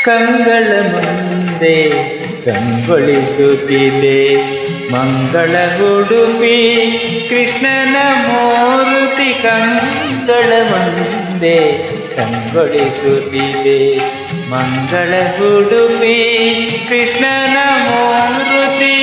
ಕಂಗಳ ಮುಂದೆ ಕಂಗೊಳಿಸುತ್ತಿದೆ ಮಂಗಳ ಉಡುಪಿ ಕೃಷ್ಣನ ಮೂರುತಿ. ಕಂಗಳ ಮುಂದೆ ಕಂಗೊಳಿಸುತ್ತಿದೆ ಮಂಗಳ ಉಡುಪಿ ಕೃಷ್ಣನ ಮೂರುತಿ.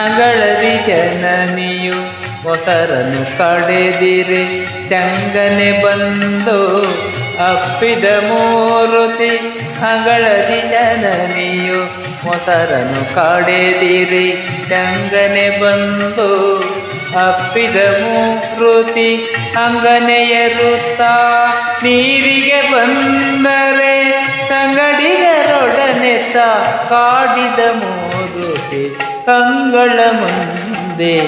ಅಂಗಳದಿ ಜನನಿಯು ಮೊಸರನ್ನು ಕಡೆದಿರೆ ಚಂಗನೆ ಬಂದು ಅಪ್ಪಿದ ಮೂರುತಿ. ಅಂಗಳದಿ ಜನನಿಯು ಮೊಸರನ್ನು ಕಡೆದಿರೆ ಚಂಗನೆ ಬಂದು ಅಪ್ಪಿದ ಮೂರುತಿ. ಅಂಗನೆಯರುತ್ತಾ ನೀರಿಗೆ ಬಂದರೆ ಸಂಗಡಿಗರೊಡನೆತ್ತ ಕಾಡಿದ ಮೂರುತಿ. ಕಂಗಳ ಮುಂದೆ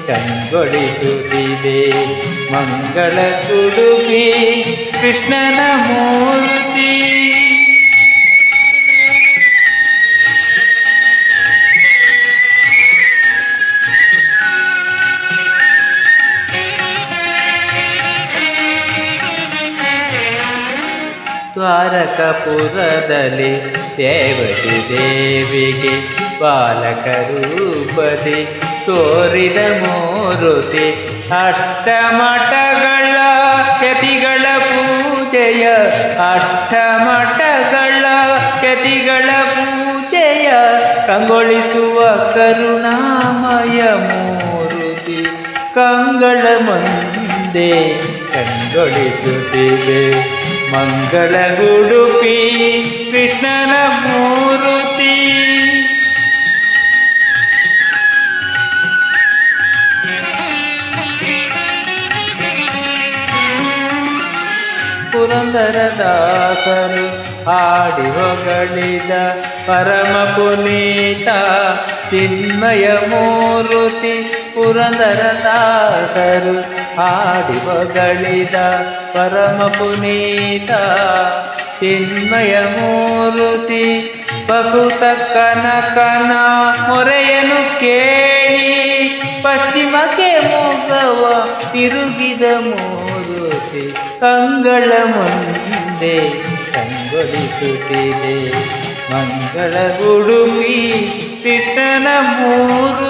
ಕಂಗೊಳಿಸುತ್ತಿದೆ ಮಂಗಳ ಉಡುಪಿ ಕೃಷ್ಣನ ಮೂರ್ತಿ. ದ್ವಾರಕಪುರದಲ್ಲಿ ದೇವತಿ ದೇವಿಗೆ ಬಾಲಕ ರೂಪದಿ ತೋರಿದ ಮೂರುತಿ. ಅಷ್ಟಮಠಗಳ ಯತಿಗಳ ಪೂಜೆಯ ಅಷ್ಟಮಠಗಳ ಯತಿಗಳ ಪೂಜೆಯ ಕಂಗೊಳಿಸುವ ಕರುಣಾಮಯ ಮೂರುತಿ. ಕಂಗಳ ಮುಂದೆ ಕಂಗೊಳಿಸುತ್ತಿದೆ ಮಂಗಳ ಉಡುಪಿ ಕೃಷ್ಣನ ಮೂರುತಿ. ಪುರಂದರದಾಸರು ಹಾಡಿ ಹೊಗಳಿದ ಪರಮ ಪುನೀತ ಚಿನ್ಮಯ ಮೂರುತಿ. ಪುರಂದರದಾಸರು ಹಾಡಿ ಹೊಗಳಿದ ಪರಮ ಪುನೀತ ಚಿನ್ಮಯ ಮೂರುತಿ. ಭಕುತ ಕನಕನ ಮೊರೆಯನ್ನು ಕೇಳಿ ಪಶ್ಚಿಮಕ್ಕೆ ಮುಖವ ತಿರುಗಿದ ಮೂರುತಿ. ಕಂಗಳ ಮುಂದೆ ಕಂಗೊಳಿಸುತ್ತಿದೆ ಮಂಗಳ ಉಡುಪಿ ಕೃಷ್ಣನ ಮೂರುತಿ.